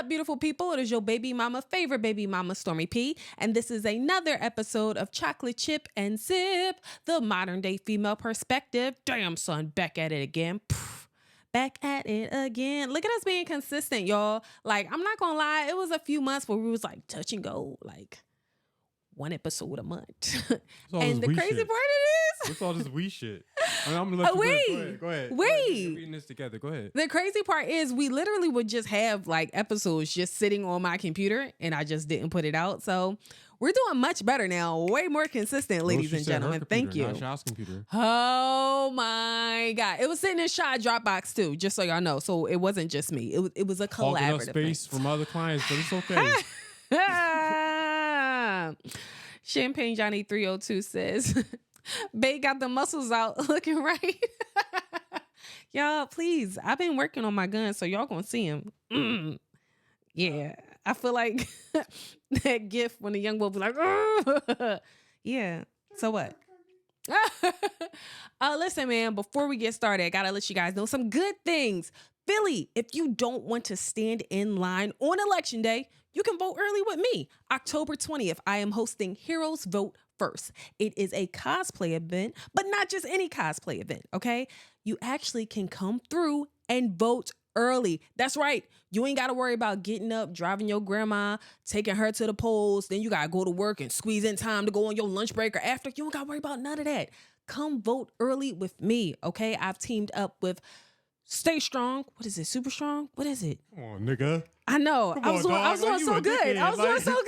up, beautiful people? It is your baby mama, favorite baby mama, Stormy P. And this is another episode of Chocolate Chip and Sip, the modern day female perspective. Damn, son, back at it again. Back at it again. Look at us being consistent, y'all. Like, I'm not gonna lie, it was a few months where we was like touch and go, like one episode a month. And the crazy shit. part it is, what's all this wee shit? I'm gonna let you go ahead. Wait. We're reading this together. Go ahead. The crazy part is we literally would just have like episodes just sitting on my computer and I just didn't put it out. So we're doing much better now. Way more consistent, ladies and gentlemen. Thank you. Not Shaw's computer. Oh my God. It was sitting in Shaw Dropbox too, just so y'all know. So it wasn't just me. It was a collaborative Hogging up space from other clients, but it's okay. Champagne Johnny 302 says, Bae got the muscles out looking right. Y'all, please. I've been working on my gun, so y'all gonna see him. Yeah. I feel like that gif when the young boy be like, yeah. So what? Listen, man, before we get started, I gotta let you guys know some good things. Philly, if you don't want to stand in line on election day, you can vote early with me. October 20th, I am hosting Heroes Vote First. It is a cosplay event, but not just any cosplay event, okay? You actually can come through and vote early. That's right. You ain't got to worry about getting up, driving your grandma, taking her to the polls. Then you got to go to work and squeeze in time to go on your lunch break or after. You don't got to worry about none of that. Come vote early with me, okay? I've teamed up with Stay Strong. What is it? Super Strong? What is it? Come on, nigga. I know. I was doing so good. I was doing so good.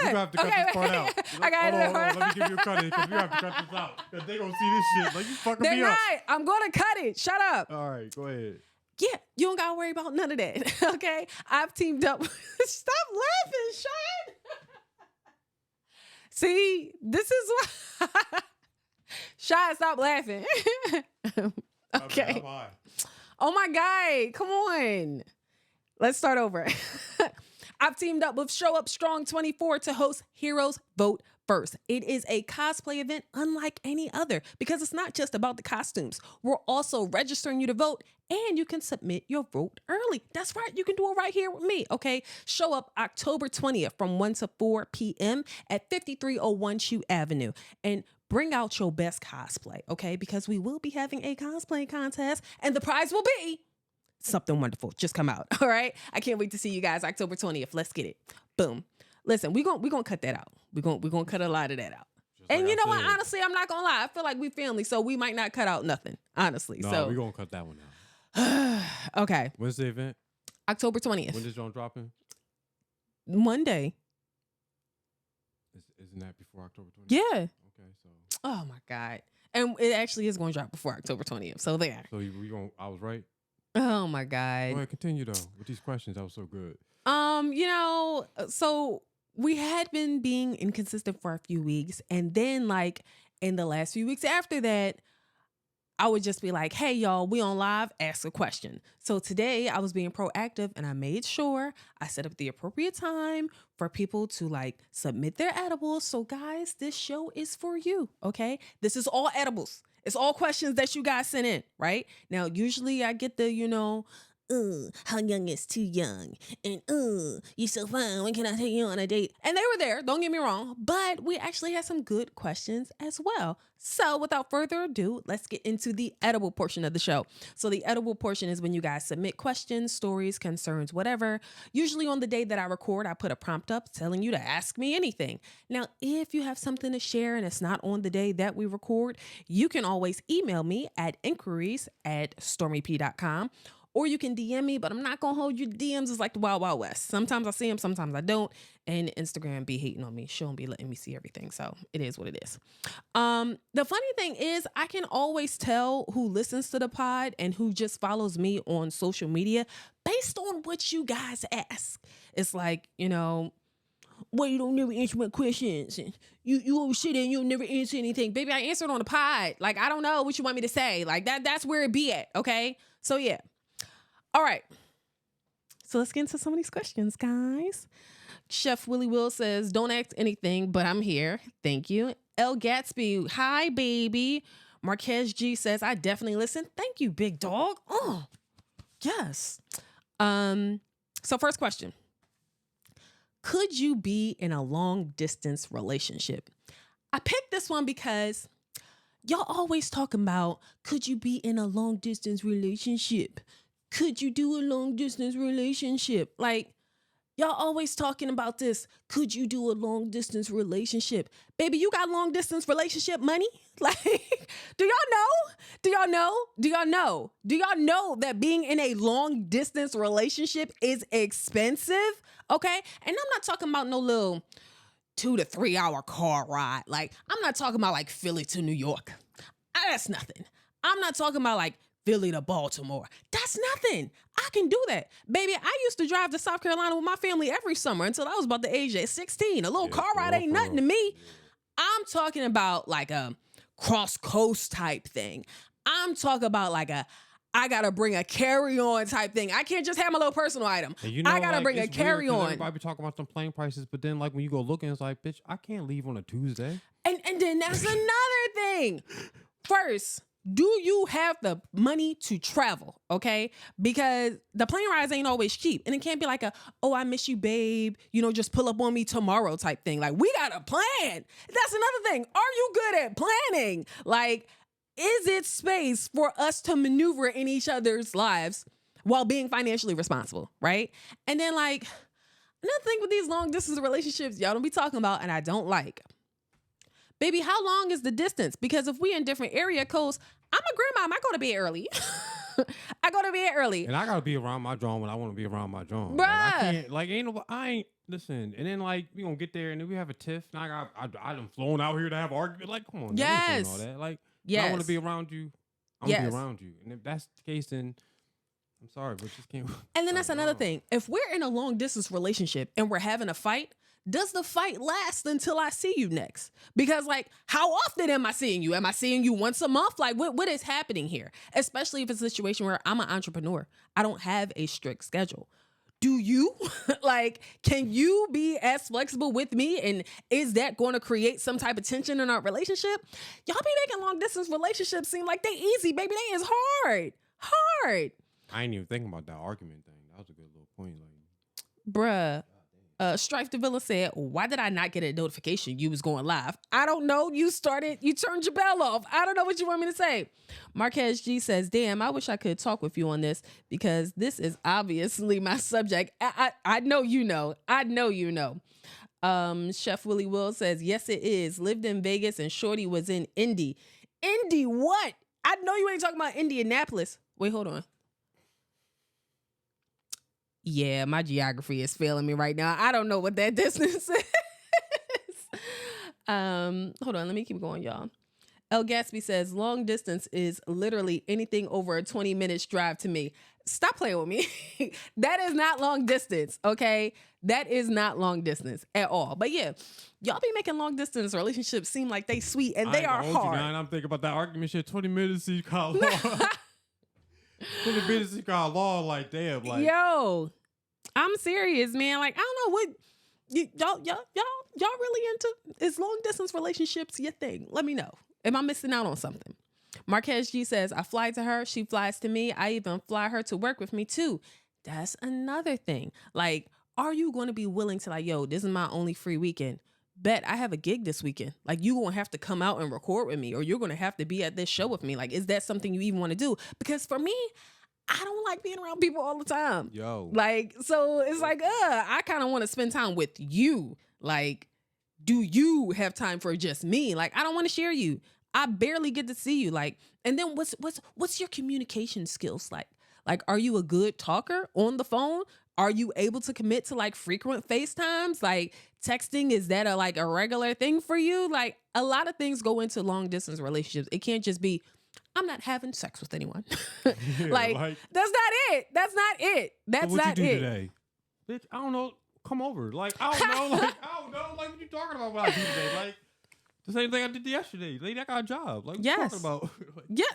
You have to cut this part out. I got it. Hold on. Let me give you a credit because we have to cut this out. Because they gonna see this shit. Like, you fucking They're me up. not. I'm going to cut it. Shut up. All right, go ahead. Yeah, you don't got to worry about none of that. Okay? I've teamed up. Stop laughing, Sean. See, this is why. Sean, stop laughing. Okay. Oh my God. Come on. Let's start over. I've teamed up with Show Up Strong 24 to host Heroes Vote First. It is a cosplay event unlike any other because it's not just about the costumes. We're also registering you to vote and you can submit your vote early. That's right. You can do it right here with me. Okay. Show up October 20th from 1 to 4 p.m. at 5301 Chew Avenue and bring out your best cosplay. Okay. Because we will be having a cosplay contest and the prize will be something wonderful. Just come out. All right. I can't wait to see you guys October 20th. Let's get it. Boom. Listen, we're gonna cut that out. We're gonna cut a lot of that out. Just and like you know what? Honestly, I'm not gonna lie. I feel like we family, so we might not cut out nothing. Honestly. No, so we're gonna cut that one out. Okay. When's the event? October 20th. When is John dropping? Monday. Isn't that before October 20th? Yeah. Okay, so. Oh my God. And it actually is going to drop before October 20th. So there. So I was right. Oh my God. Go ahead, continue though with these questions. That was so good. So we had been being inconsistent for a few weeks, and then like in the last few weeks after that, I would just be like, hey, y'all, we on live, ask a question. So today I was being proactive and I made sure I set up the appropriate time for people to like submit their edibles. So guys, this show is for you. Okay. This is all edibles. It's all questions that you guys sent in, right? Now, usually I get the, how young is too young? And, you're so fine. When can I take you on a date? And they were there. Don't get me wrong. But we actually had some good questions as well. So without further ado, let's get into the edible portion of the show. So the edible portion is when you guys submit questions, stories, concerns, whatever. Usually on the day that I record, I put a prompt up telling you to ask me anything. Now, if you have something to share and it's not on the day that we record, you can always email me at inquiries@stormyp.com. Or you can DM me, but I'm not going to hold you. DMs is like the Wild Wild West. Sometimes I see them, sometimes I don't. And Instagram be hating on me. She don't be letting me see everything. So it is what it is. The funny thing is I can always tell who listens to the pod and who just follows me on social media based on what you guys ask. It's like, well, you don't never answer my questions. And you always sit there and you'll never answer anything. Baby, I answered on the pod. Like, I don't know what you want me to say. Like that's where it be at. Okay. So yeah. All right. So let's get into some of these questions, guys. Chef Willie Will says, don't ask anything, but I'm here. Thank you. El Gatsby, hi, baby. Marquez G says, I definitely listen. Thank you, big dog. Oh, yes. So first question. Could you be in a long distance relationship? I picked this one because y'all always talking about, could you be in a long distance relationship? Could you do a long distance relationship? Like, y'all always talking about this. Could you do a long distance relationship? Baby, you got long distance relationship money? Like, do y'all know? Do y'all know? Do y'all know? Do y'all know that being in a long distance relationship is expensive? Okay. And I'm not talking about no little 2 to 3 hour car ride. Like, I'm not talking about like Philly to New York. That's nothing. I'm not talking about like Philly to Baltimore. That's nothing. I can do that. Baby, I used to drive to South Carolina with my family every summer until I was about the age of 16. A little car ride ain't nothing to me. I'm talking about like a cross coast type thing. I'm talking about like I gotta bring a carry-on type thing. I can't just have my little personal item. I gotta bring a carry-on. Everybody be talking about some plane prices, but then like when you go looking, it's like, bitch, I can't leave on a Tuesday. And then that's another thing. First, do you have the money to travel? Okay. Because the plane rides ain't always cheap. And it can't be like oh, I miss you, babe. Just pull up on me tomorrow type thing. Like, we got a plan. That's another thing. Are you good at planning? Like, is it space for us to maneuver in each other's lives while being financially responsible? Right. And then like, another thing with these long distance relationships, y'all don't be talking about, and I don't like. Baby, how long is the distance? Because if we in different area codes, I'm a grandma. I go to bed early. I go to bed early. And I gotta be around my drum when I want to be around my drum. Bruh. Like, I can't, like, I ain't, listen. And then, like, we gonna get there and then we have a tiff. And I done flown out here to have argument. Like, come on. Yes. All that. Like, yes. I want to be around you. I want to be around you. And if that's the case, then I'm sorry, but just can't. And then that's another thing. If we're in a long distance relationship and we're having a fight, does the fight last until I see you next? Because like, how often am I seeing you? Am I seeing you once a month? Like, what is happening here? Especially if it's a situation where I'm an entrepreneur. I don't have a strict schedule. Do you? Like, can you be as flexible with me? And is that going to create some type of tension in our relationship? Y'all be making long distance relationships seem like they easy, baby. They is hard. Hard. I ain't even thinking about that argument thing. That was a good little point. Like, bruh. Strife Davila said, why did I not get a notification you was going live? I don't know. You turned your bell off. I don't know what you want me to say. Marquez G says, damn, I wish I could talk with you on this because this is obviously my subject. I know you know. I know you know. Chef Willie Will says, yes, it is. Lived in Vegas and Shorty was in Indy. Indy what? I know you ain't talking about Indianapolis. Wait, hold on. Yeah, my geography is failing me right now. I don't know what that distance is. Hold on, let me keep going, y'all. El Gatsby says, long distance is literally anything over a 20 minutes drive to me. Stop playing with me. That is not long distance, okay? That is not long distance at all. But yeah, y'all be making long distance relationships seem like they sweet and they are hard. I'm thinking about that argument shit. 20 minutes, you call law. 20 minutes, you call law. Like, damn. Like, yo, I'm serious, man. Like, I don't know what y'all really into. Is long distance relationships your thing? Let me know. Am I missing out on something? Marquez G says, I fly to her. She flies to me. I even fly her to work with me too. That's another thing. Like, are you going to be willing to like, yo, this is my only free weekend. Bet I have a gig this weekend. Like, you going to have to come out and record with me or you're going to have to be at this show with me. Like, is that something you even want to do? Because for me, I don't like being around people all the time. Yo. Like, so it's like, I kind of want to spend time with you. Like, do you have time for just me? Like, I don't want to share you. I barely get to see you. Like, and then what's your communication skills like? Like, are you a good talker on the phone? Are you able to commit to like frequent FaceTimes? Like, texting, is that a regular thing for you? Like, a lot of things go into long distance relationships. It can't just be, I'm not having sex with anyone. like, that's not it. That's not it. That's so what not you do it. Today? Bitch, I don't know. Come over. Like, I don't know. Like, I don't know. Like, what you talking about what I do today? Like, the same thing I did yesterday. Lady, I got a job. Like, what you talking about? Like, yeah,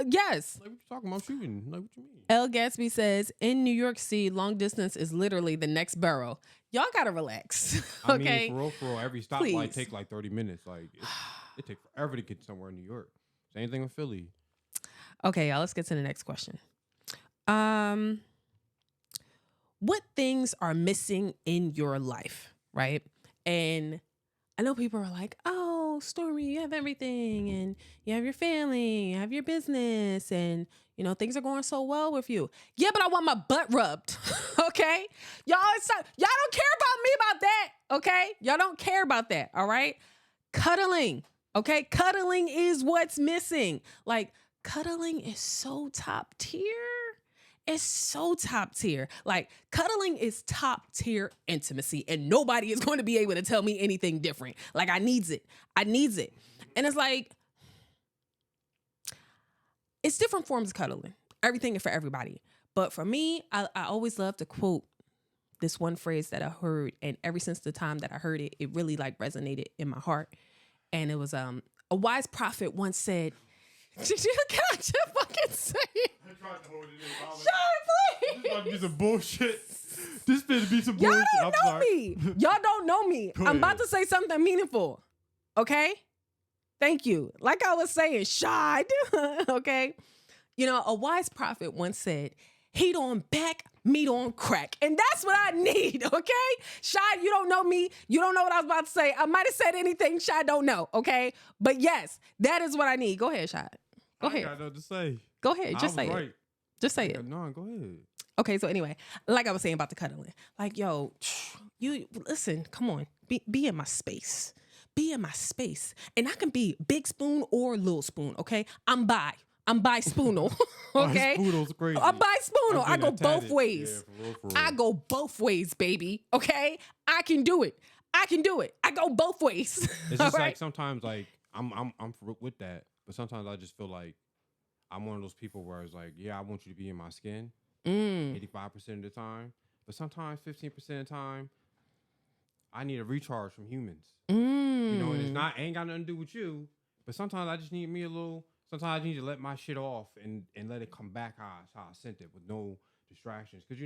yes. Like, what you talking about shooting? Like, what you mean? El Gatsby says, in New York City, long distance is literally the next borough. Y'all gotta relax. Okay. I mean, for real, every stoplight take like 30 minutes. Like, it takes forever to get somewhere in New York. Same thing with Philly. Okay, y'all, let's get to the next question. what things are missing in your life, right? And I know people are like, oh, Stormy, you have everything, and you have your family, you have your business, and things are going so well with you. Yeah, but I want my butt rubbed. Okay? Y'all don't care about me about that. Okay? Y'all don't care about that. All right? Cuddling. Okay? Cuddling is what's missing. Like, cuddling is so top tier. It's so top tier. Like, cuddling is top tier intimacy, and nobody is going to be able to tell me anything different. Like, I needs it. And it's like, it's different forms of cuddling. Everything is for everybody. But for me, I always love to quote this one phrase that I heard, and ever since the time that I heard it, it really like resonated in my heart. And it was a wise prophet once said, can I just fucking say it? I tried to hold it in. Sean, please. This about to be some bullshit. This finna be some bullshit. Y'all don't know me. Y'all don't know me. I'm about to say something meaningful. Okay? Thank you. Like I was saying, Shad. Okay? A wise prophet once said, heat on back, meat on crack. And that's what I need, okay? Shad, you don't know me. You don't know what I was about to say. I might have said anything Shad don't know, okay? But yes, that is what I need. Go ahead, Shad. Go ahead. I got nothing to say. Go ahead. Just say it. Just say it. No, go ahead. Okay, so anyway, like I was saying about the cuddling. Like, yo, you listen, come on. Be in my space. Be in my space. And I can be big spoon or little spoon, okay? I'm bi spoonal, okay? Spoonal's crazy. I'm bi spoonal. I go both ways. Yeah, for real. I go both ways, baby, okay? I can do it. I go both ways. It's just like sometimes like I'm with that, but sometimes I just feel like I'm one of those people where it's like, yeah, I want you to be in my skin 85% of the time, but sometimes 15% of the time I need a recharge from humans. And ain't got nothing to do with you, but sometimes I just need me a little. Sometimes I need to let my shit off and let it come back how I sent it with no distractions. Because,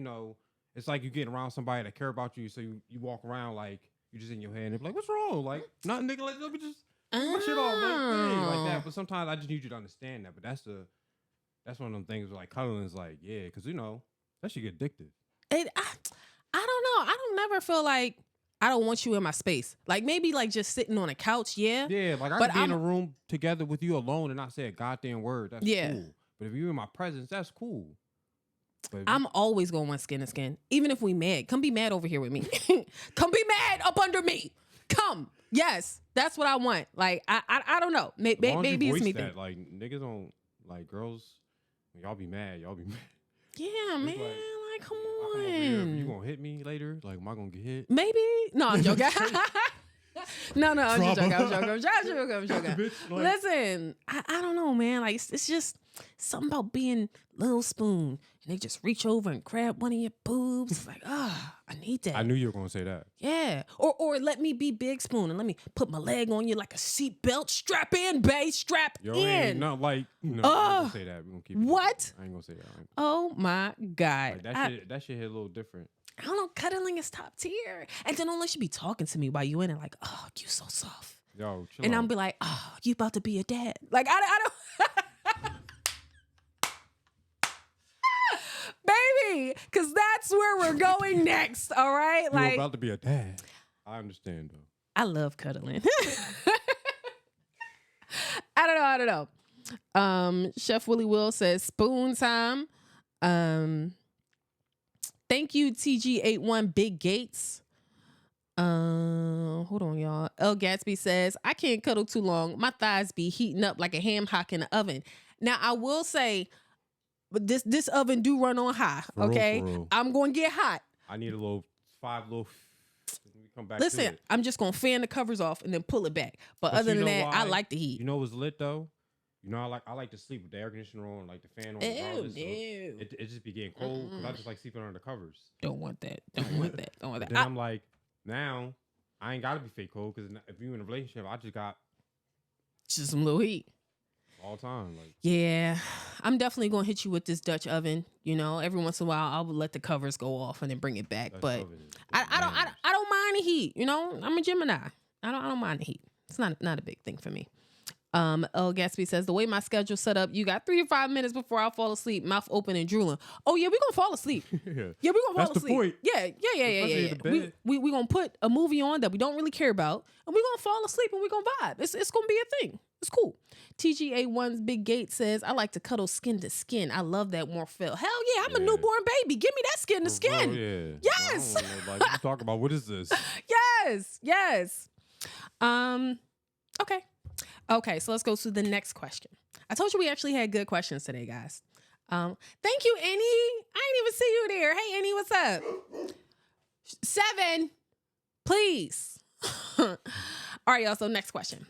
it's like you getting around somebody that care about you. So you walk around like you just in your head and be like, what's wrong? Like, nothing, nigga. Let me just get my shit off. Like that. But sometimes I just need you to understand that. But that's one of them things where, like, cuddling is like, yeah. Because, that should get addictive. I don't know. I don't never feel like I don't want you in my space. Like, maybe like just sitting on a couch, yeah. Yeah, like I could be in a room together with you alone and not say a goddamn word. That's cool. But if you're in my presence, that's cool. But I'm always going to want skin to skin. Even if we mad. Come be mad over here with me. Come be mad up under me. Come. Yes. That's what I want. Like, I don't know. Maybe it's me. That, like, niggas don't, like, girls, y'all be mad. Yeah, man. Like, come on. You gonna hit me later? Like, am I gonna get hit? Maybe. No, I'm joking. No, I'm joking. Listen, I don't know, man. Like, it's just something about being little spoon and they just reach over and grab one of your boobs. It's like, I need that. I knew you were gonna say that. Yeah. Or let me be big spoon and let me put my leg on you like a seatbelt. Strap in, babe. Strap in. Ain't not like, I ain't gonna say that. We're gonna keep it. What? I ain't gonna say that. Oh my God. Like, that shit hit a little different. I don't know, cuddling is top tier. And then don't let you be talking to me while you in it, like, oh, you so soft. Yo, chill and out. I'll be like, oh, you about to be a dad. Like, I don't. Baby, because that's where we're going next, all right? You're like about to be a dad. I understand, though. I love cuddling. I don't know. Chef Willie Will says, spoon time. Thank you, TG81 Big Gates. Hold on, y'all. L Gatsby says, I can't cuddle too long. My thighs be heating up like a ham hock in the oven. Now, I will say, but this oven do run on high, okay? For real. I'm going to get hot. I need a five little. Come back. Listen, I'm just going to fan the covers off and then pull it back. But other than that, I like the heat. You know what's lit, though? I like to sleep with the air conditioner on, like the fan on. Ew. So it just be getting cold because I just like sleeping under the covers. Don't want that. Then I'm like, now I ain't gotta be fake cold because if you're in a relationship, I just got just some little heat all the time. Like, yeah, I'm definitely gonna hit you with this Dutch oven. Every once in a while, I will let the covers go off and then bring it back. But I don't mind the heat. I'm a Gemini. I don't mind the heat. It's not a big thing for me. El Gatsby says, the way my schedule's set up, you got 3 to 5 minutes before I fall asleep, mouth open and drooling. Oh yeah, we gonna fall asleep. Yeah, we gonna fall That's asleep. the point. Yeah. Especially in the bed. We gonna put a movie on that we don't really care about, and we gonna fall asleep and we gonna vibe. It's gonna be a thing. It's cool. TGA1's Big Gate says, I like to cuddle skin to skin. I love that warm feel. Hell yeah, I'm a newborn baby. Give me that skin to skin. Yeah. Yes. Like, what you talk about? What is this? Yes. Okay, so let's go to the next question. I told you we actually had good questions today, guys. Thank you, Annie. I didn't even see you there. Hey, Annie, what's up? 7, please. All right, y'all. So next question.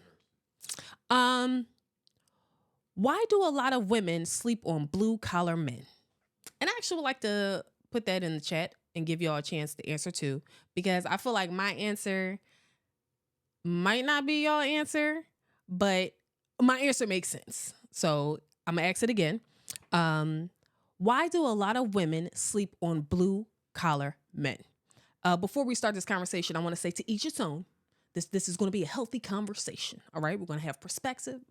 Why do a lot of women sleep on blue collar men? And I actually would like to put that in the chat and give y'all a chance to answer too, because I feel like my answer might not be y'all answer, but my answer makes sense. So I'm gonna ask it again. Why do a lot of women sleep on blue collar men? Before we start this conversation, I want to say to each its own. This is going to be a healthy conversation. All right, we're going to have perspectives.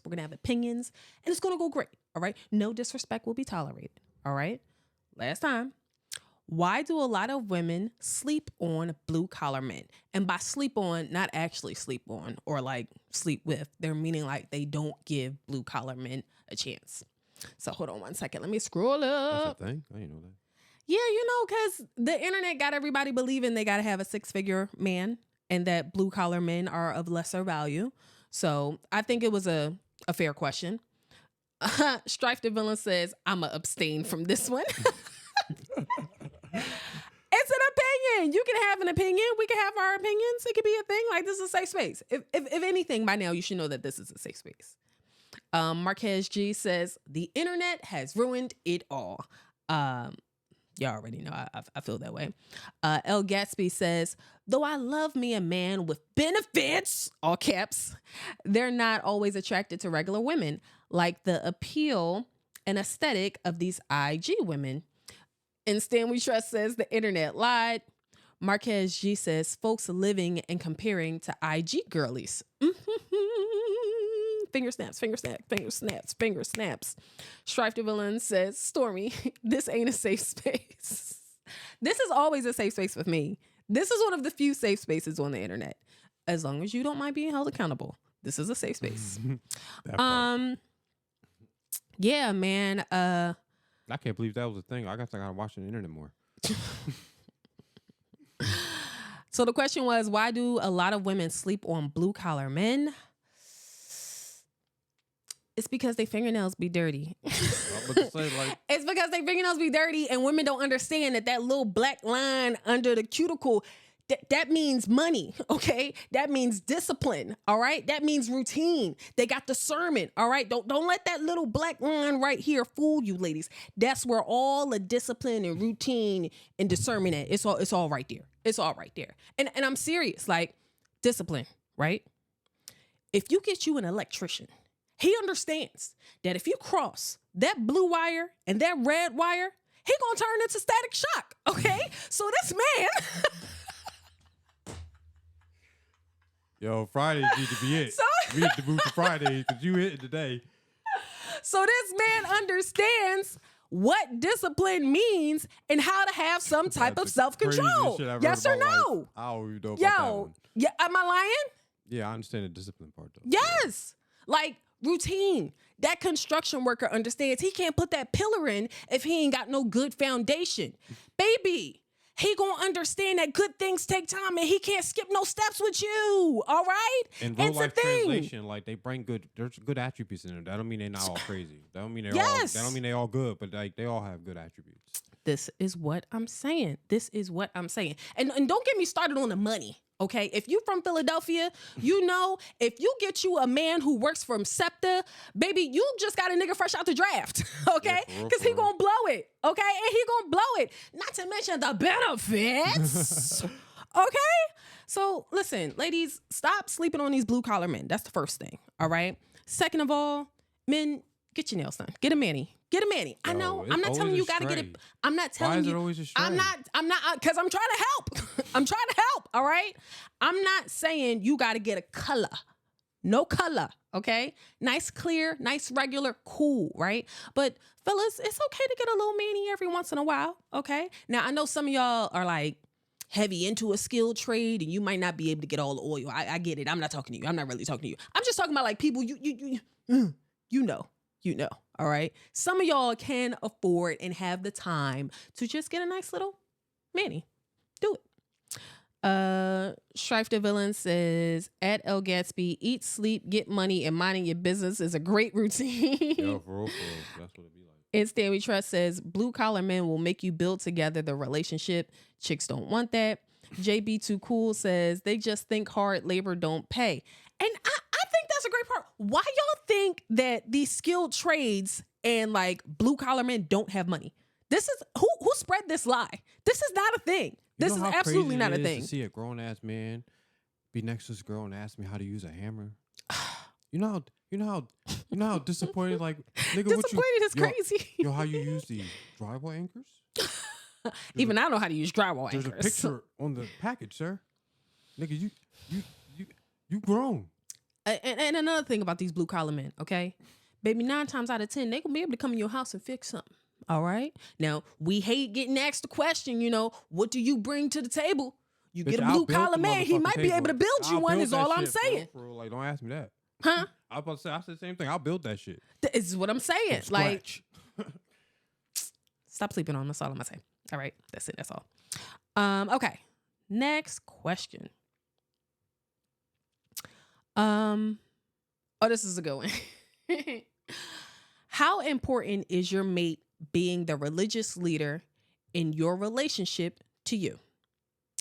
We're going to have opinions, and it's going to go great. All right, no disrespect will be tolerated. All right. Last time. Why do a lot of women sleep on blue collar men? And by sleep on, not actually sleep on or like sleep with. They're meaning like they don't give blue collar men a chance. So hold on one second. Let me scroll up. That's a thing? I didn't know that. Yeah, because the internet got everybody believing they got to have a 6-figure man and that blue collar men are of lesser value. So I think it was a fair question. Strife the Villain says, I'm going to abstain from this one. It's an opinion. You can have an opinion. We can have our opinions. It could be a thing. Like, this is a safe space. If anything, by now you should know that this is a safe space. Marquez G says, the internet has ruined it all. Y'all already know I feel that way. El Gatsby says, though I love me a man with benefits, all caps, they're not always attracted to regular women, like the appeal and aesthetic of these IG women. And Stanley Trust says the internet lied. Marquez G says folks living and comparing to IG girlies. Finger snaps, finger snaps, finger snaps, finger snaps. Strife the Villain says, Stormy, this ain't a safe space. This is always a safe space with me. This is one of the few safe spaces on the internet. As long as you don't mind being held accountable, this is a safe space. Yeah, man. I can't believe that was a thing. I guess I gotta watch the internet more. So the question was, why do a lot of women sleep on blue collar men? It's because their fingernails be dirty. It's because their fingernails be dirty, and women don't understand that little black line under the cuticle, that means money, okay? That means discipline, all right? That means routine. They got discernment, all right? Don't let that little black line right here fool you, ladies. That's where all the discipline and routine and discernment at. It's all right there. It's all right there. And I'm serious, like discipline, right? If you get you an electrician, he understands that if you cross that blue wire and that red wire, he gonna turn into static shock, okay? So this man... Yo, Friday need to be it. We need to move to Friday because you hit it today. So this man understands what discipline means and how to have some type of self-control. Yes or no? I don't even know about that one. Yeah, am I lying? Yeah, I understand the discipline part though. Yes. Like routine. That construction worker understands he can't put that pillar in if he ain't got no good foundation. Baby, he gonna understand that good things take time and he can't skip no steps with you. All right? In real life translation, like they bring there's good attributes in there. That don't mean they're not all crazy. That don't mean they all good, but like they all have good attributes. This is what I'm saying. And don't get me started on the money. Okay, if you from Philadelphia, you know, if you get you a man who works from SEPTA, baby, you just got a nigga fresh out the draft, okay? Because he gonna blow it, okay? And he gonna blow it. Not to mention the benefits, okay? So listen, ladies, stop sleeping on these blue collar men. That's the first thing, all right? Second of all, men, get your nails done. Get a mani. Get a mani. I know. I'm not telling you got to get it. I'm not telling you. Why is it always a stray? I'm not, because I'm trying to help. I'm trying to help, all right? I'm not saying you got to get a color. No color, okay? Nice, clear, nice, regular, cool, right? But fellas, it's okay to get a little mani every once in a while, okay? Now, I know some of y'all are like heavy into a skilled trade and you might not be able to get all the oil. I get it. I'm not talking to you. I'm not really talking to you. I'm just talking about like people you know, all right? Some of y'all can afford and have the time to just get a nice little mani. Do it. Strife the Villain says, at El Gatsby, eat, sleep, get money, and minding your business is a great routine. Yo, for real, that's what it be like. And Stanley Trust says, blue collar men will make you build together the relationship. Chicks don't want that. JB Too Cool says, they just think hard labor don't pay. And I think that's a great part. Why y'all think that these skilled trades and like blue collar men don't have money? This is who spread this lie. This is not a thing. This is absolutely not a thing. To see a grown ass man be next to this girl and ask me how to use a hammer. You know how disappointed, like, nigga, disappointed is crazy. Yo, how you use the drywall anchors? Even I know how to use drywall anchors. There's a picture on the package, sir. Nigga, you grown. And another thing about these blue collar men, okay? Baby, 9 times out of 10, they gonna be able to come in your house and fix something. All right. Now, we hate getting asked the question, what do you bring to the table? You get a blue collar man, he might be able to build you one, is all I'm saying. Bro. Like, don't ask me that. Huh? I said the same thing. I'll build that shit. This is what I'm saying. Like, stop sleeping on me. That's all I'm gonna say. All right. That's it. That's all. Okay. Next question. This is a good one. How important is your mate being the religious leader in your relationship to you?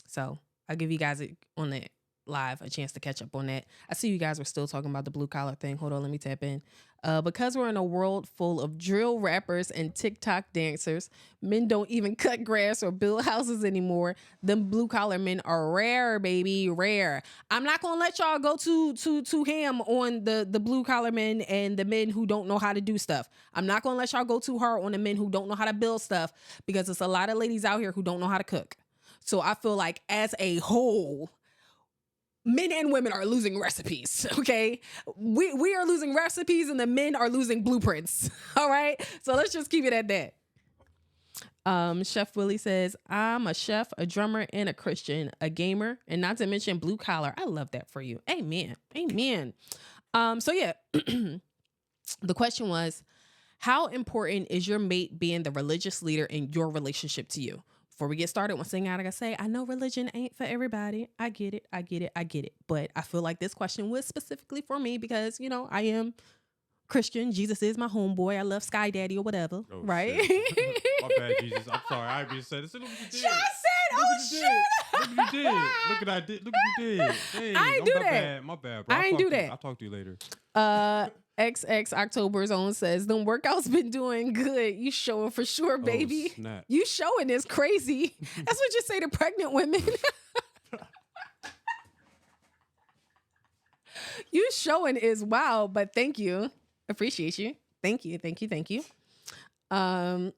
So I'll give you guys on that live a chance to catch up on that. I see you guys were still talking about the blue collar thing. Hold on, let me tap in. Because we're in a world full of drill rappers and TikTok dancers, men don't even cut grass or build houses anymore. Them blue collar men are rare, baby, rare. I'm not gonna let y'all go too ham on the blue collar men and the men who don't know how to do stuff. I'm not gonna let y'all go too hard on the men who don't know how to build stuff, because it's a lot of ladies out here who don't know how to cook. So I feel like as a whole, men and women are losing recipes, okay? We are losing recipes and the men are losing blueprints, all right? So let's just keep it at that. Chef Willie says, I'm a chef, a drummer, and a Christian, a gamer, and not to mention blue collar. I love that for you. Amen. Amen. So yeah, the question was, how important is your mate being the religious leader in your relationship to you? Before we get started, one thing I gotta say, I know religion ain't for everybody. I get it. But I feel like this question was specifically for me because, I am Christian. Jesus is my homeboy. I love Sky Daddy or whatever, right? My bad, Jesus. I'm sorry. I even said this. Look what you did. Just said, oh shit. Look what you did. Look what I did. Look what you did. Hey, I ain't do that. My bad, bro. I ain't do that. I'll talk to you later. XX October's own says, them workouts been doing good. You showing for sure, baby. Snap. You showing is crazy. That's what you say to pregnant women. You showing is wow, but thank you. Appreciate you. Thank you. El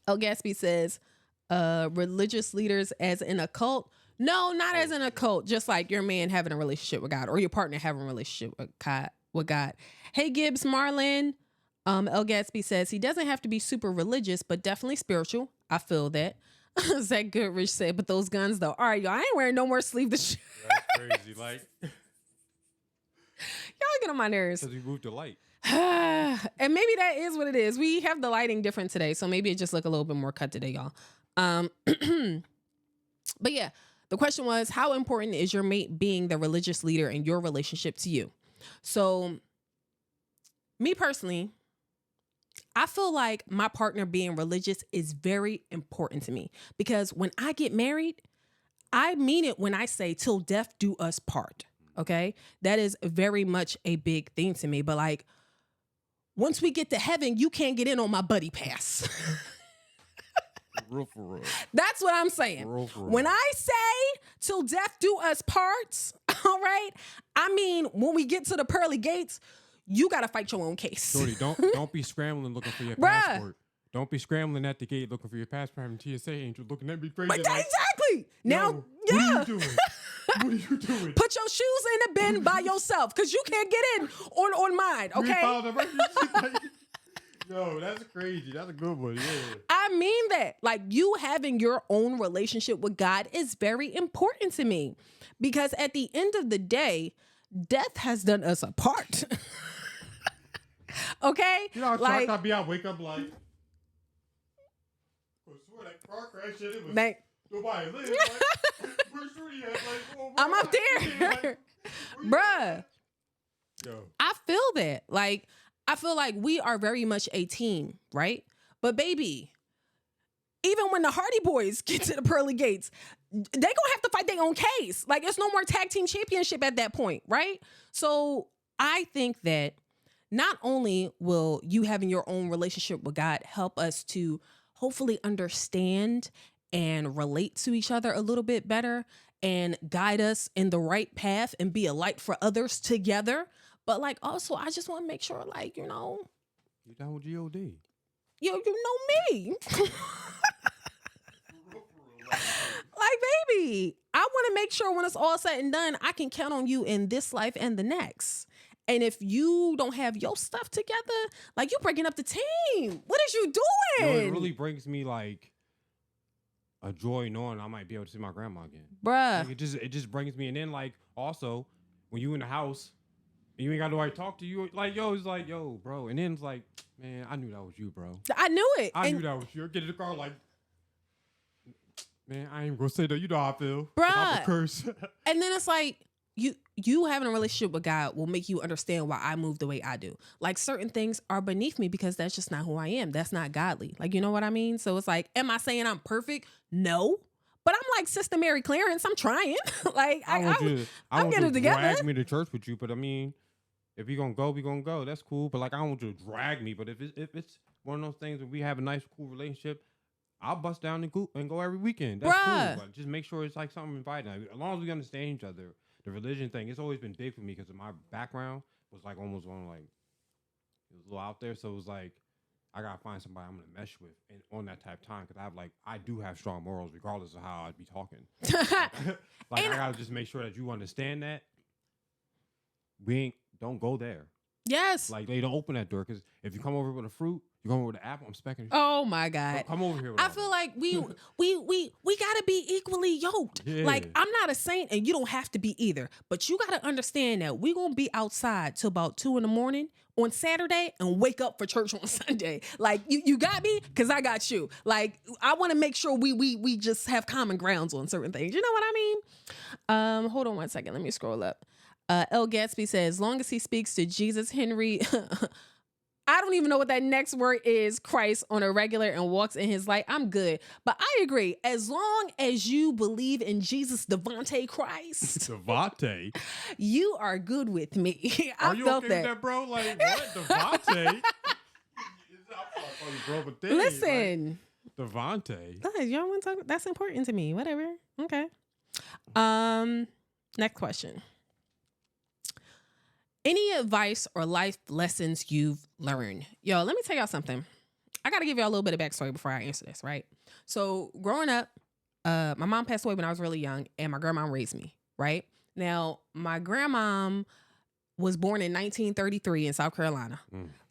Gatsby says, religious leaders as in a cult. No, not as in a cult. Just like your man having a relationship with God or your partner having a relationship with God. Hey, Gibbs Marlin. El Gatsby says he doesn't have to be super religious, but definitely spiritual. I feel that. Zach Goodrich said, but those guns though. All right, y'all, I ain't wearing no more sleeveless shirts. That's crazy. Like, y'all get on my nerves. Because we moved the light. And maybe that is what it is. We have the lighting different today, so maybe it just look a little bit more cut today, y'all. But yeah. The question was, how important is your mate being the religious leader in your relationship to you? So, me personally, I feel like my partner being religious is very important to me because when I get married, I mean it when I say till death do us part. Okay. That is very much a big thing to me. But like, once we get to heaven, you can't get in on my buddy pass. For real. That's what I'm saying. For real. When I say till death do us parts, all right, I mean, when we get to the pearly gates, you got to fight your own case. Shorty, don't be scrambling looking for your passport. Don't be scrambling at the gate looking for your passport and TSA angel looking at me crazy. But exactly. Now, what are you doing? What are you doing? Put your shoes in the bin by yourself, because you can't get in on mine, okay? Yo, that's crazy. That's a good one. Yeah. I mean that. Like, you having your own relationship with God is very important to me, because at the end of the day, death has done us apart. Okay? You know how like, shocked I wake up like, I swear that car crash shit, it was nobody lived. Like, where's Shorty at? Like, oh, I'm up there. Like, bruh. Yo. I feel that. Like, I feel like we are very much a team, right? But baby, even when the Hardy Boys get to the pearly gates, they gonna have to fight their own case. Like, it's no more tag team championship at that point, right? So I think that not only will you having your own relationship with God help us to hopefully understand and relate to each other a little bit better and guide us in the right path and be a light for others together, but like, also, I just want to make sure, like, you know, you down with G.O.D. You know me. Like, baby, I want to make sure when it's all said and done, I can count on you in this life and the next. And if you don't have your stuff together, like, you breaking up the team. What is you doing? Yo, it really brings me like a joy knowing I might be able to see my grandma again. Bruh. Like, it just brings me. And then like also when you in the house and you ain't got nobody to talk to you, like, yo, it's like, yo, bro. And then it's like, man, I knew that was you, bro. I knew it. I knew that was you. Get in the car like, man, I ain't even gonna say that. You know how I feel. Bruh. I'm a curse. And then it's like, you having a relationship with God will make you understand why I move the way I do. Like, certain things are beneath me because that's just not who I am. That's not godly. Like, you know what I mean? So it's like, am I saying I'm perfect? No. But I'm like Sister Mary Clarence. I'm trying. Like, I'm getting it together. Drag me to church with you, but I mean, if we gonna go, we gonna go. That's cool. But like, I don't want you to drag me. But if it's one of those things where we have a nice, cool relationship, I'll bust down and go every weekend. That's Bruh. cool. But just make sure it's like something inviting. Like, as long as we understand each other. The religion thing, it's always been big for me because my background was like almost on like, it was a little out there. So it was like, I gotta find somebody I'm gonna mesh with and on that type of time, because I do have strong morals regardless of how I'd be talking. Like, I gotta just make sure that you understand that don't go there. Yes. Like, they don't open that door, because if you come over with a fruit, you come over with an apple, I'm specking. Oh my God. Come over here. I feel like we gotta be equally yoked. Yeah. Like, I'm not a saint and you don't have to be either. But you gotta understand that we're gonna be outside till about 2 a.m. on Saturday and wake up for church on Sunday. Like, you got me? Cause I got you. Like, I wanna make sure we just have common grounds on certain things. You know what I mean? Hold on 1 second. Let me scroll up. L. Gatsby says, as long as he speaks to Jesus, Henry, I don't even know what that next word is, Christ, on a regular and walks in his light, I'm good. But I agree. As long as you believe in Jesus Devontae Christ, Devontae, you are good with me. I are you felt okay that. With that, bro? Like, what? Devontae? Listen. Like, Devontae. Guys, y'all want to talk? That's important to me. Whatever. Okay. Next question. Any advice or life lessons you've learned? Yo, let me tell y'all something. I got to give y'all a little bit of backstory before I answer this, right? So growing up, my mom passed away when I was really young, and my grandma raised me, right? Now, my grandmom was born in 1933 in South Carolina.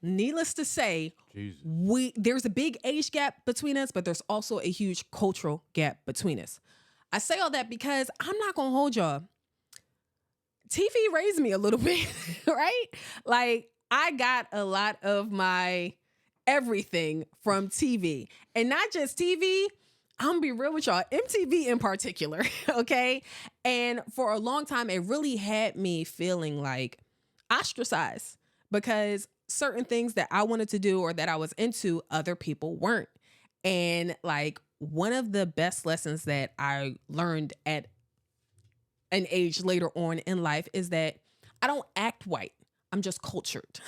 Needless to say, there's a big age gap between us, but there's also a huge cultural gap between us. I say all that because I'm not going to hold y'all. TV raised me a little bit, right? Like, I got a lot of my everything from TV. And not just TV, I'm gonna be real with y'all, MTV in particular, okay? And for a long time, it really had me feeling like ostracized because certain things that I wanted to do or that I was into, other people weren't. And like, one of the best lessons that I learned at an age later on in life is that I don't act white. I'm just cultured,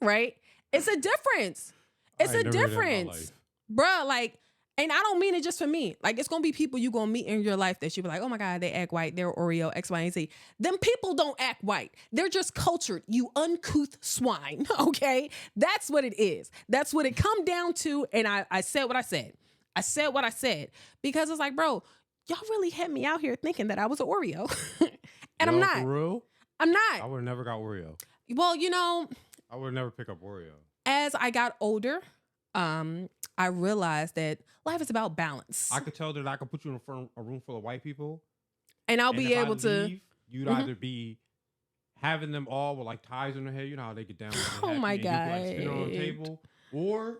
right? It's a difference. It's a difference, bruh. Like, and I don't mean it just for me. Like, it's going to be people you're going to meet in your life that you be like, oh my God, they act white. They're Oreo, X, Y, and Z. Them people don't act white. They're just cultured. You uncouth swine. Okay. That's what it is. That's what it come down to. And I said what I said. I said what I said because it's like, bro, y'all really had me out here thinking that I was an Oreo. And I'm Yo, not. For real? I'm I not. would have never got Oreo. Well, I would have never picked up Oreo. as I got older, I realized that life is about balance. I could tell that I could put you in a room full of white people, and I'll and be if able I to. leave, you'd either be having them all with like ties on their head. You know how they get down. Oh my and you could, like, spin on God. the table, or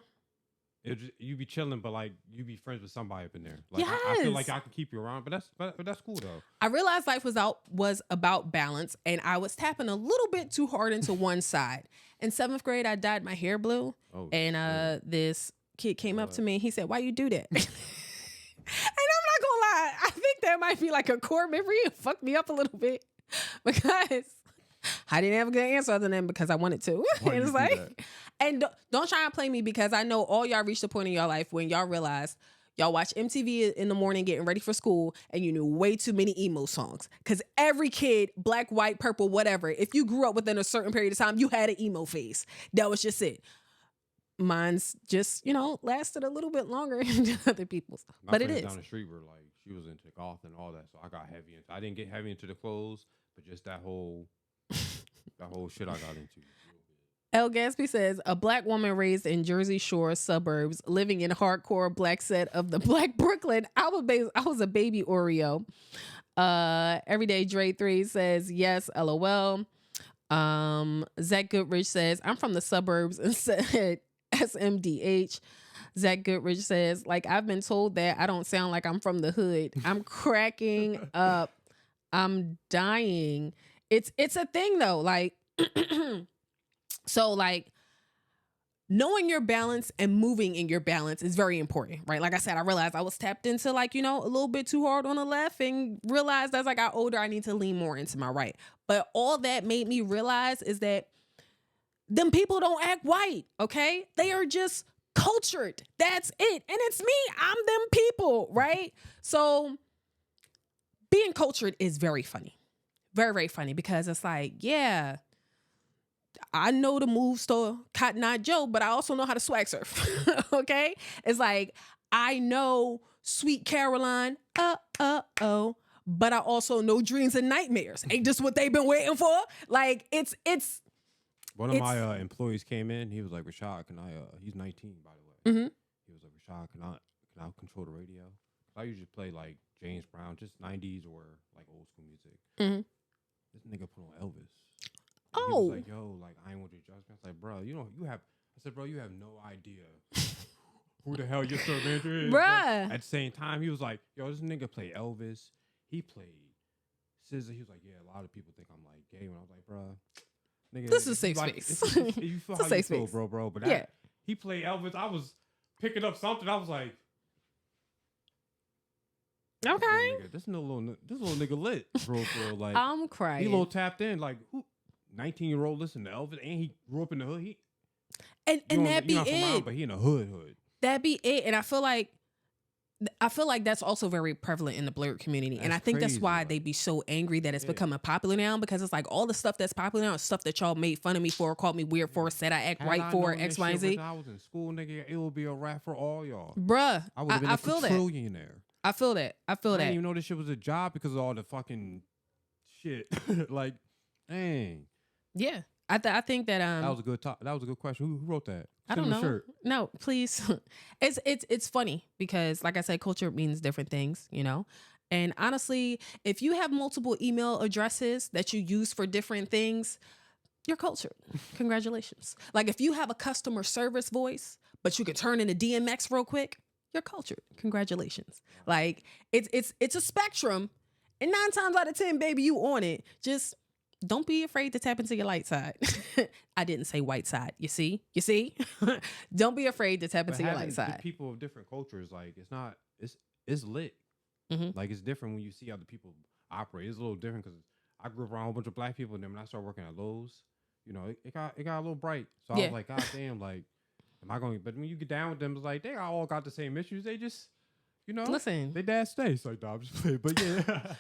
you be chilling, but like you be friends with somebody up in there. Like I feel like Yes. I can keep you around, but that's cool though. I realized life was about balance, and I was tapping a little bit too hard into one side. In 7th grade, I dyed my hair blue, Oh, and shit. this kid came up What? to me and he said, "Why you do that?" And I'm not gonna lie, I think that might be like a core memory. It fucked me up a little bit because I didn't have a good answer other than because I wanted to. Why And you it's do like, that? and don't try and play me, because I know all y'all reached a point in your life when y'all realized y'all watch MTV in the morning getting ready for school and you knew way too many emo songs. Because every kid, black, white, purple, whatever, if you grew up within a certain period of time, you had an emo phase. That was just it. Mine's just, lasted a little bit longer than other people's. My But it friends is. down the street were like, she was into goth and all that, so I got heavy into. I didn't get heavy into the clothes, but just that whole shit I got into. El Gatsby says, a black woman raised in Jersey Shore suburbs, living in hardcore black set of the Black Brooklyn. I was a baby Oreo. Everyday Dre 3 says, yes, LOL. Zach Goodrich says, I'm from the suburbs and said SMDH. Zach Goodrich says, like, I've been told that I don't sound like I'm from the hood. I'm cracking up. I'm dying. It's a thing though. Like, so like knowing your balance and moving in your balance is very important, right? Like I said, I realized I was tapped into like, a little bit too hard on the left, and realized as I got older, I need to lean more into my right. But all that made me realize is that them people don't act white, okay? They are just cultured. That's it. And it's me. I'm them people, right? So being cultured is very funny. Very, very funny, because it's like, yeah, I know the moves to Cotton Eye Joe, but I also know how to swag surf. Okay? It's like, I know Sweet Caroline, oh, but I also know Dreams and Nightmares. Ain't this what they've been waiting for? Like, it's One of my employees came in. He was like, Rashad, can I? He's 19, by the way. Mhm. He was like, Rashad, can I control the radio? I usually play like James Brown, just 90s or like old school music. Mhm. This nigga put on Elvis. Oh. He was like, yo, like, I ain't want to judge me. I was like, bro, I said, bro, you have no idea who the hell your store manager is. Bruh. But at the same time, he was like, yo, this nigga play Elvis. He played SZA. He was like, yeah, a lot of people think I'm like gay. And I was like, bro, nigga, This is a if safe you like, space. if you feel It's a how safe you feel, space. bro. But Yeah. he played Elvis. I was picking up something. I was like, Okay. this little nigga lit, bro. Like, I'm crying. he a little tapped in. Like, who? 19-year-old listen to Elvis, and he grew up in the hood. And that be not from it. Mount, but he in the hood. That be it. And I feel like that's also very prevalent in the blurred community. And I That's think that's crazy, why like- they be so angry that it's Yeah. becoming popular now, because it's like all the stuff that's popular now is stuff that y'all made fun of me for, called me weird for, said I act Had right I for, known X, this Y, and shit Z. when I was in school, nigga, it would be a rap for all y'all. Bruh, I would have been I a feel that. trillionaire. I feel that. I feel I that. didn't even know this shit was a job because of all the fucking shit. Like, dang. Yeah. I think that That was a good talk. That was a good question. Who wrote that? I Send don't him a know. shirt. No, please. It's funny because, like I said, culture means different things, And honestly, if you have multiple email addresses that you use for different things, you're cultured. Congratulations. Like if you have a customer service voice, but you can turn into DMX real quick, you're cultured. Congratulations. Like it's a spectrum, and 9 times out of 10, baby, you on it. Just don't be afraid to tap into your light side. I didn't say white side. You see? Don't be afraid to tap But into your having light side. people of different cultures, like, it's lit. Mhm. Like, it's different when you see other people operate. It's a little different because I grew up around a whole bunch of black people, and then when I started working at Lowe's, it got a little bright. So I Yeah. was like, God damn, like, am I going? But when you get down with them, it's like they all got the same issues. They just, Listen. they dad stays like, nah, I'm just playing. But yeah,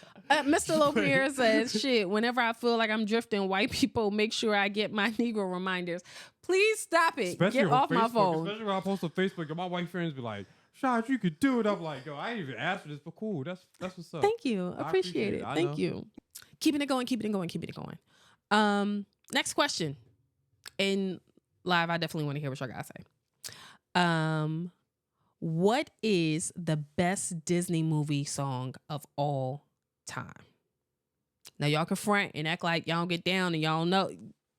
Mr. Lopierre says, shit, whenever I feel like I'm drifting, white people make sure I get my Negro reminders. Please stop it. especially Get on off my Facebook, phone. especially when I post on Facebook, and my white friends be like, Shot, you could do it. I'm like, yo, I ain't even asked for this, but cool. That's what's up. Thank you. I Appreciate it. Thank you. Keeping it going. Next question. In live, I definitely want to hear what y'all gotta say. What is the best Disney movie song of all time? Now y'all can front and act like y'all don't get down and y'all know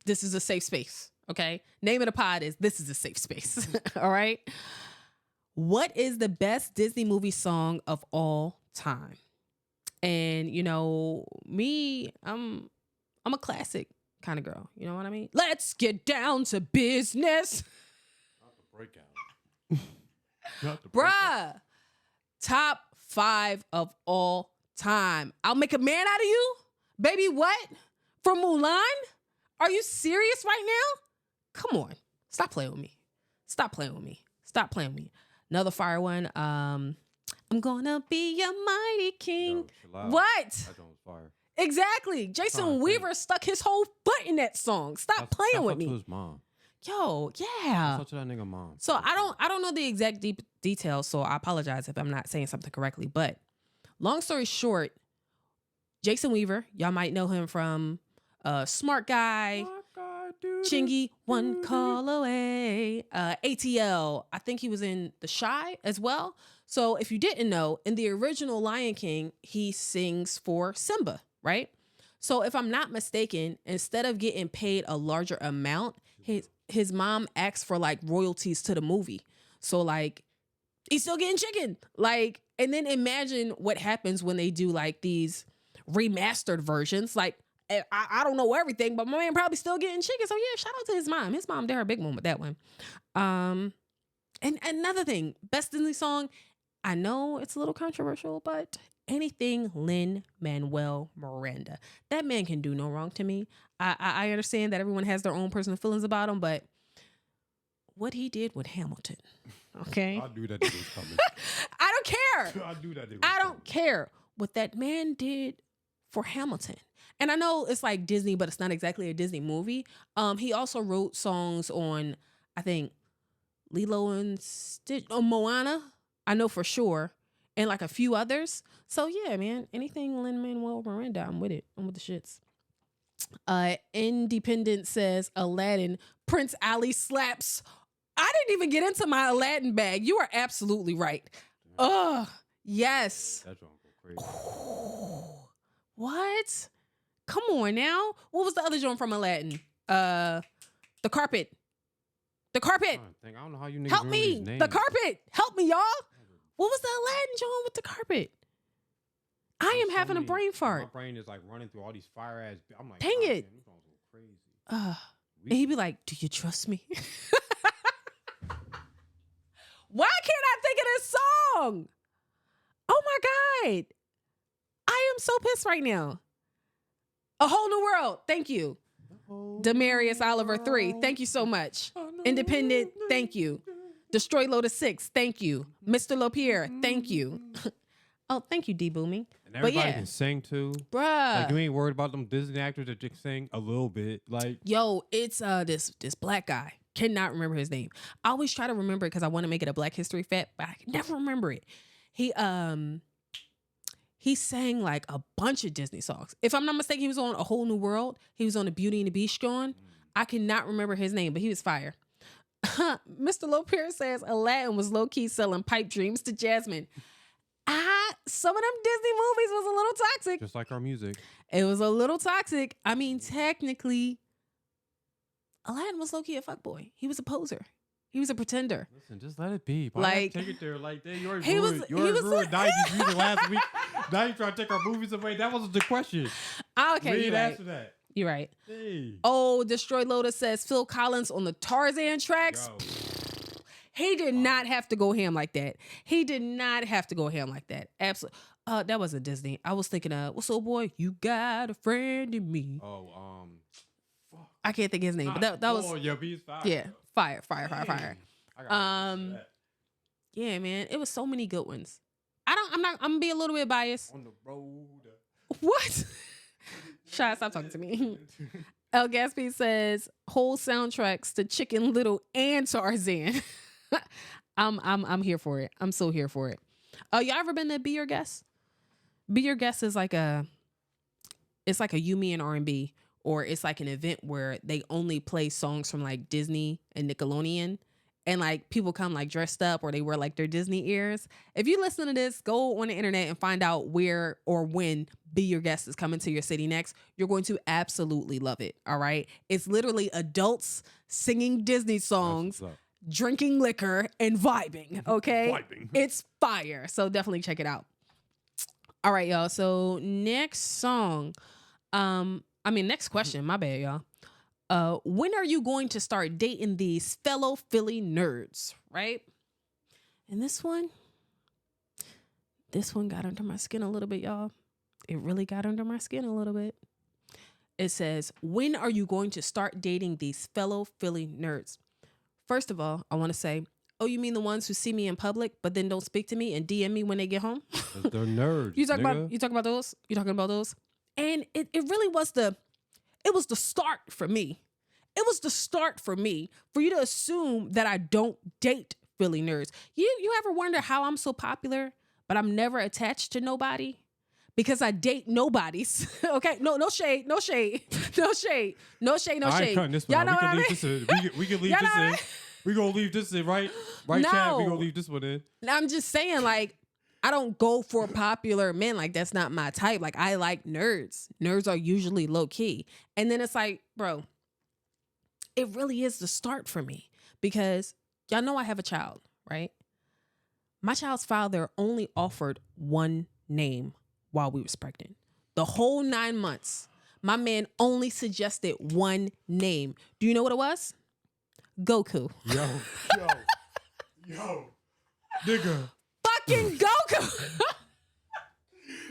this is a safe space. Okay. Name of the pod is This is a Safe Space. All right. What is the best Disney movie song of all time? And you know, me, I'm a classic kind of girl. You know what I mean? Let's get down to business. Not the breakout. Not the Bruh. Top 5 of all time. I'll make a man out of you? Baby, what? From Mulan? Are you serious right now? Come on. Stop playing with me. Another fire one. I'm gonna be a mighty king. Yo, what? That joint was fire. Exactly. Jason Weaver stuck his whole foot in that song. Stop playing with me. To his mom. Yo, yeah. That's to that nigga mom. So I don't know the exact details, so I apologize if I'm not saying something correctly. But long story short, Jason Weaver, y'all might know him from Smart Guy, Chingy, One Call Away, ATL. I think he was in The Shy as well. So if you didn't know, in the original Lion King, he sings for Simba, right? So if I'm not mistaken, instead of getting paid a larger amount, his mom asked for like royalties to the movie. So like he's still getting chicken. Like, and then imagine what happens when they do like these remastered versions. Like, I don't know everything, but my man probably still getting chicken. So yeah, shout out to his mom. His mom did her big one with that one. And another thing, best Disney song. I know it's a little controversial, but anything Lin-Manuel Miranda. That man can do no wrong to me. I understand that everyone has their own personal feelings about him, but what he did with Hamilton, okay? I knew that it was coming. I don't care. I knew that it was I don't care what that man did for Hamilton. And I know it's like Disney, but it's not exactly a Disney movie. He also wrote songs on, I think, Lilo and Stitch, Moana, I know for sure, and like a few others. So yeah, man, anything Lin-Manuel Miranda, I'm with it. I'm with the shits. Independent says Aladdin, Prince Ali slaps. I didn't even get into my Aladdin bag. You are absolutely right. Yes. That joint go crazy. What? Come on now. What was the other joint from Aladdin? The carpet. The carpet. I don't know how you niggas Help remember me. these names. The carpet. Help me, y'all. What was the Aladdin joint with the carpet? I am having a brain fart. My brain is like running through all these fire ass. I'm like, dang it. Man, these songs go crazy. And he'd be like, "Do you trust me?" Why can't I think of this song? Oh my God. I am so pissed right now. A Whole New World. Thank you. Demarius Oliver 3. Thank you so much. Independent. Thank you. Destroy Lotus 6. Thank you. Mr. LaPierre. Thank you. Oh, thank you, D Booming. And everybody can sing too. Bruh. Like you ain't worried about them Disney actors that just sing a little bit. Like, yo, it's this black guy. Cannot remember his name. I always try to remember it because I want to make it a Black History fact, but I can never remember it. He sang like a bunch of Disney songs. If I'm not mistaken, he was on A Whole New World. He was on the Beauty and the Beast joint. I cannot remember his name, but he was fire. Mr. Lopez says Aladdin was low-key selling pipe dreams to Jasmine. Some of them Disney movies was a little toxic. just like our music. It was a little toxic. I mean, technically, Aladdin was low-key a fuckboy. He was a poser. He was a pretender. Listen, just let it be. Why Like, take it there like that? You already he ruined, was- you he already was- ruined 90s music last week. Now you trying to take our movies away. That wasn't the question. Okay, We you're ain't right. answer that. You're right. Hey. Oh, Destroy Lotus says Phil Collins on the Tarzan tracks. Yo. He did not have to go ham like that. He did not have to go ham like that. Absolutely. That wasn't Disney. I was thinking of, what's up, boy? You got a friend in me. Oh, fuck. I can't think of his name, but that was, Oh, yeah, he's fire. yeah, fire. I gotta listen to that. Yeah, man, it was so many good ones. I'm gonna be a little bit biased. On the road. What? Shy, stop talking to me. El Gatsby says whole soundtracks to Chicken Little and Tarzan. I'm here for it. I'm so here for it. Y'all ever been to Be Your Guest? Be Your Guest is like it's like a You, Me, and R&B, or it's like an event where they only play songs from like Disney and Nickelodeon. And like people come like dressed up or they wear like their Disney ears. If you listen to this, go on the internet and find out where or when Be Your Guest is coming to your city next. You're going to absolutely love it. All right. It's literally adults singing Disney songs, drinking liquor, and vibing. Okay. Vibing. It's fire. So definitely check it out. All right, y'all. So next song. Next question. My bad, y'all. When are you going to start dating these fellow Philly nerds, right? And this one got under my skin a little bit, y'all. It really got under my skin a little bit. It says, when are you going to start dating these fellow Philly nerds? First of all, I want to say, oh, you mean the ones who see me in public, but then don't speak to me and DM me when they get home? They're nerds. You talking about those? You talking about those? And it really was the start for me. It was the start for me for you to assume that I don't date Philly nerds. You ever wonder how I'm so popular, but I'm never attached to nobody? Because I date nobodies. Okay? No shade. No shade. No shade. No shade. No I ain't shade. cutting this one. Y'all know what I mean? We can leave this in. We gonna leave this in, right? Right, No. Chad? We gonna leave this one in. I'm just saying, like, I don't go for popular men. Like, that's not my type. Like, I like nerds. Nerds are usually low key. And then it's like, bro, it really is the start for me. Because y'all know I have a child, right? My child's father only offered one name while we was pregnant. The whole 9 months, my man only suggested one name. Do you know what it was? Goku. Yo, nigga. Fucking Goku.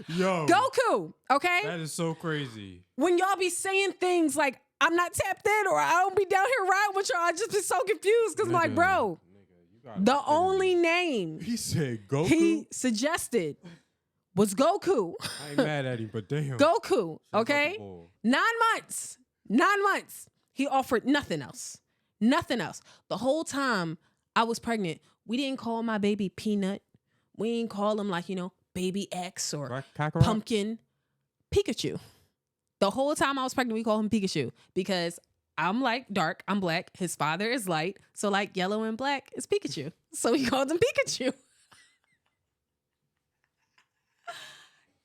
Yo. Goku. Okay? That is so crazy. When y'all be saying things like, I'm not tapped in, or I don't be down here riding with y'all, I just be so confused. Because I'm like, bro, the only name he said Goku. he suggested was Goku. I ain't mad at him, but damn. Goku. Okay? 9 months. 9 months. He offered nothing else. Nothing else. The whole time I was pregnant, we didn't call my baby Peanut. We didn't call him like, Baby X or Pumpkin. Pikachu. The whole time I was pregnant, we call him Pikachu because I'm like dark, I'm black. His father is light. So like yellow and black is Pikachu. So he called him Pikachu.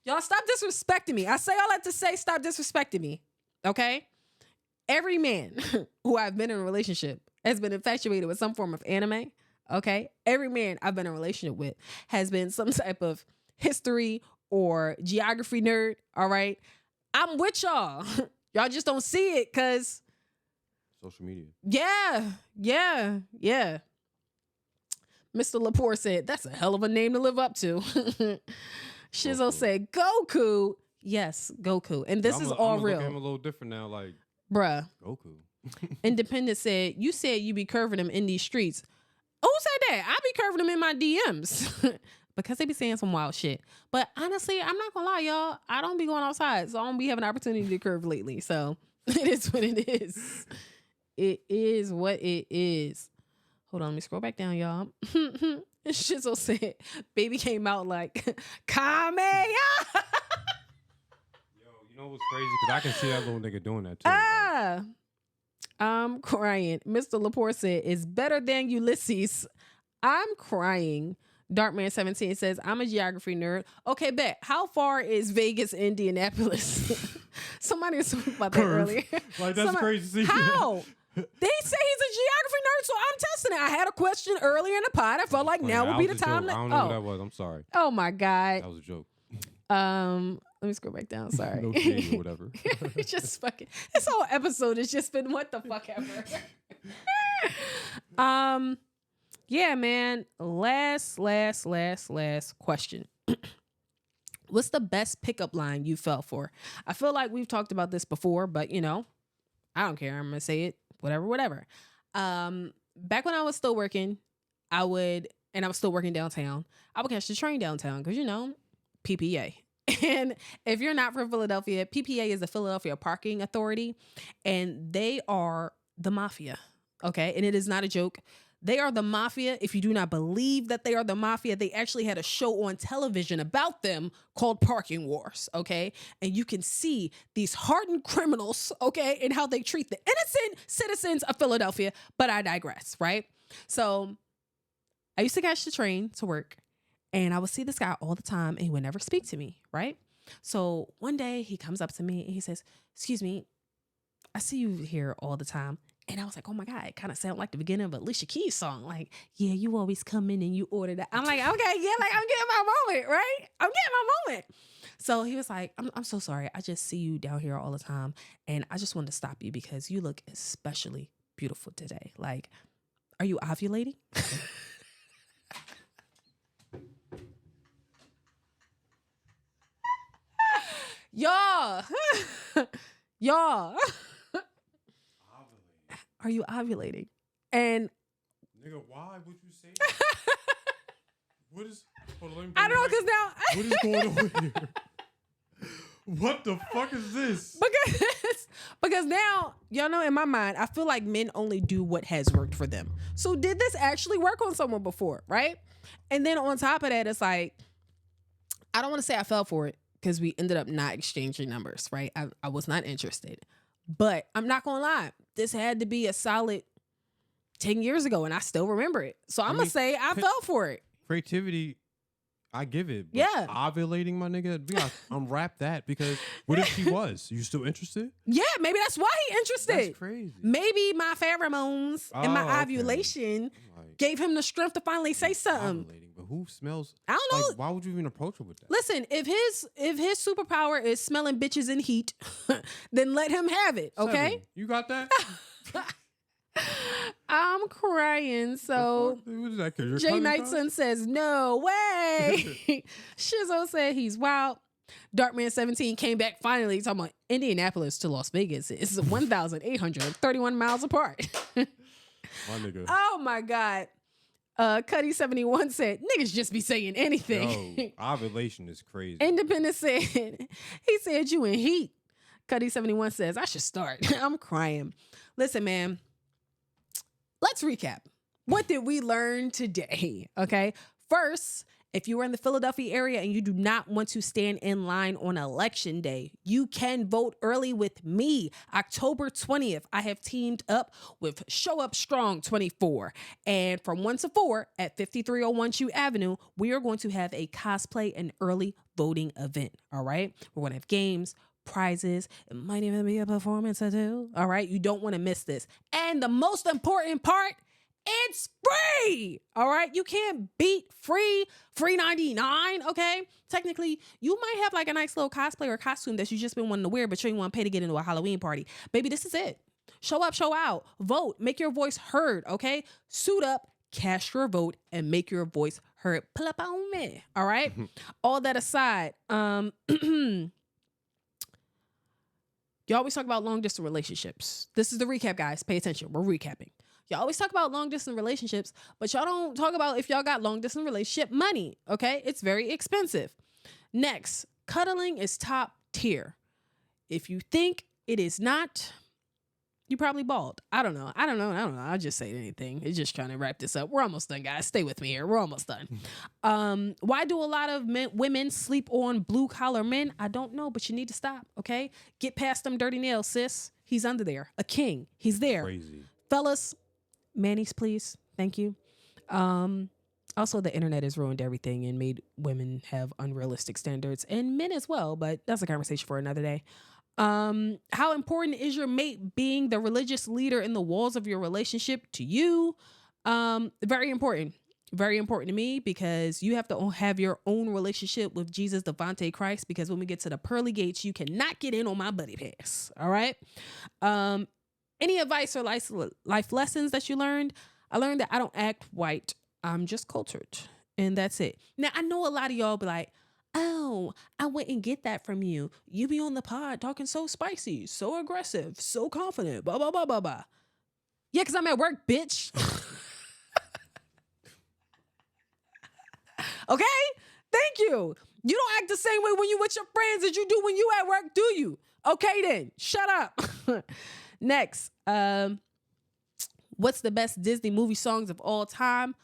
Y'all stop disrespecting me. I say all that to say stop disrespecting me. Okay? Every man who I've been in a relationship has been infatuated with some form of anime. Okay? Every man I've been in a relationship with has been some type of history or geography nerd. All right? I'm with y'all. Y'all just don't see it because social media. Yeah. Mr. Lepore said, that's a hell of a name to live up to. Shizzo Goku. said, Goku. Yes, Goku. And this is all real. I'm a little different now, like, bruh. Goku. Independent said, you said you be curving them in these streets. Who said that? I be curving them in my DMs. Because they be saying some wild shit. But honestly, I'm not gonna lie, y'all. I don't be going outside, so I don't be having an opportunity to curve lately. So it is what it is. It is what it is. Hold on, let me scroll back down, y'all. Shizzo said, baby came out like, Kame. Yo, you know what's crazy? Because I can see that little nigga doing that too. I'm crying. Mr. Lepore said, it's better than Ulysses. I'm crying. Darkman17 says, I'm a geography nerd. Okay, bet. How far is Vegas, Indianapolis? Somebody was talking about that earlier. Like, that's crazy. How? They say he's a geography nerd, so I'm testing it. I had a question earlier in the pod. I felt like now would be the time. I don't know what that was. I'm sorry. Oh, my God. That was a joke. Let me scroll back down. Sorry. No shade or whatever. It's just fucking. This whole episode has just been what the fuck ever. Yeah, man. Last question. What's the best pickup line you fell for? I feel like we've talked about this before, but I don't care. I'm gonna say it. Whatever. Back when I was still working, I was still working downtown. I would catch the train downtown because PPA. And if you're not from Philadelphia, PPA is the Philadelphia Parking Authority, and they are the mafia. Okay, and it is not a joke. They are the mafia. If you do not believe that they are the mafia, they actually had a show on television about them called Parking Wars, okay? And you can see these hardened criminals, okay, and how they treat the innocent citizens of Philadelphia. But I digress, right? So I used to catch the train to work, and I would see this guy all the time, and he would never speak to me, right? So one day he comes up to me and he says, "Excuse me, I see you here all the time." And I was like, oh my God, it kind of sounded like the beginning of Alicia Keys' song. Like, yeah, you always come in and you order that. I'm like, okay, yeah, like I'm getting my moment, right? I'm getting my moment. So he was like, I'm so sorry. I just see you down here all the time. And I just wanted to stop you because you look especially beautiful today. Like, are you ovulating? Y'all. Y'all. Are you ovulating? And nigga, why would you say that? What is? Hold on, let me I don't know, because now what is going on here? What the fuck is this? Because now, y'all know, in my mind, I feel like men only do what has worked for them. So did this actually work on someone before, right? And then on top of that, it's like, I don't want to say I fell for it because we ended up not exchanging numbers, right? I was not interested. But I'm not going to lie. This had to be a solid 10 years ago, and I still remember it. So I'm going to say I fell for it. Creativity, I give it. But yeah. Ovulating, my nigga, we gotta unwrap that, because what if she was? You still interested? Yeah, maybe that's why he interested. That's crazy. Maybe my pheromones and my ovulation gave him the strength to finally say something. But who smells? I don't know. Like, why would you even approach her with that? Listen, if his superpower is smelling bitches in heat, then let him have it. Okay, 7. You got that? I'm crying. So Jay Knightson says, no way. Shizzo said he's wild. Darkman17 came back finally talking about Indianapolis to Las Vegas is 1,831 miles apart. My nigga. Oh my God. Cuddy71 said, niggas just be saying anything. Yo, ovulation is crazy. Independent said, he said you in heat. Cuddy71 says, I should start. I'm crying. Listen, man. Let's recap. What did we learn today? Okay. First, if you are in the Philadelphia area and you do not want to stand in line on election day, you can vote early with me. October 20th, I have teamed up with Show Up Strong 24. And from 1 to 4 at 5301 Chew Avenue, we are going to have a cosplay and early voting event. All right. We're going to have games, prizes. It might even be a performance or two. All right. You don't want to miss this. And the most important part, it's free. All right. You can't beat free 99. Okay. Technically, you might have like a nice little cosplay or costume that you just been wanting to wear, but you ain't want to pay to get into a Halloween party. Baby, this is it. Show up, show out, vote, make your voice heard. Okay. Suit up, cast your vote, and make your voice heard. Pull up on me. All right. All that aside, you always talk about long distance relationships. This is the recap, guys. Pay attention. We're recapping. Y'all always talk about long distance relationships, but y'all don't talk about if y'all got long distance relationship money. Okay. It's very expensive. Next, cuddling is top tier. If you think it is not, you probably bald. I don't know. I'll just say anything. It's just trying to wrap this up. We're almost done, guys. Stay with me here. We're almost done. Why do a lot of women sleep on blue collar men? I don't know, but you need to stop. Okay. Get past them dirty nails, sis. He's under there. A king. He's there. Crazy. Fellas, manis, please. Thank you. Also, the internet has ruined everything and made women have unrealistic standards, and men as well, but that's a conversation for another day. How important is your mate being the religious leader in the walls of your relationship to you? Very important. Very important to me, because you have to have your own relationship with Jesus, Devante Christ, because when we get to the pearly gates, you cannot get in on my buddy pass. All right. Any advice or life lessons that you learned? I learned that I don't act white. I'm just cultured, and that's it. Now, I know a lot of y'all be like, oh, I wouldn't get that from you. You be on the pod talking so spicy, so aggressive, so confident, blah, blah, blah, blah, blah. Yeah, because I'm at work, bitch. Okay? Thank you. You don't act the same way when you with your friends as you do when you at work, do you? Okay then, shut up. Next, What's the best Disney movie songs of all time?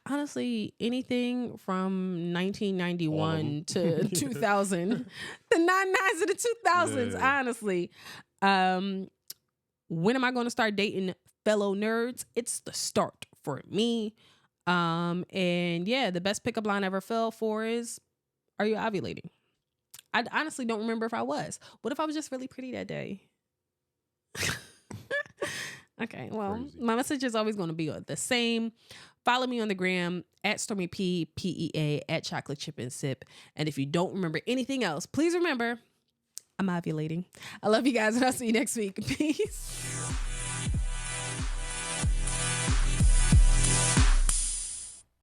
Honestly, anything from 1991 to 2000, the 99s and the 2000s, Yeah. honestly. When am I going to start dating fellow nerds? It's the start for me. And yeah, the best pickup line I ever fell for is, "Are you ovulating?" I honestly don't remember if I was. What if I was just really pretty that day? Okay, well, Crazy. my message is always going to be the same. Follow me on the gram at Stormy PEA, at Chocolate Chip and Sip. And if you don't remember anything else, please remember, I'm ovulating. I love you guys, and I'll see you next week. Peace.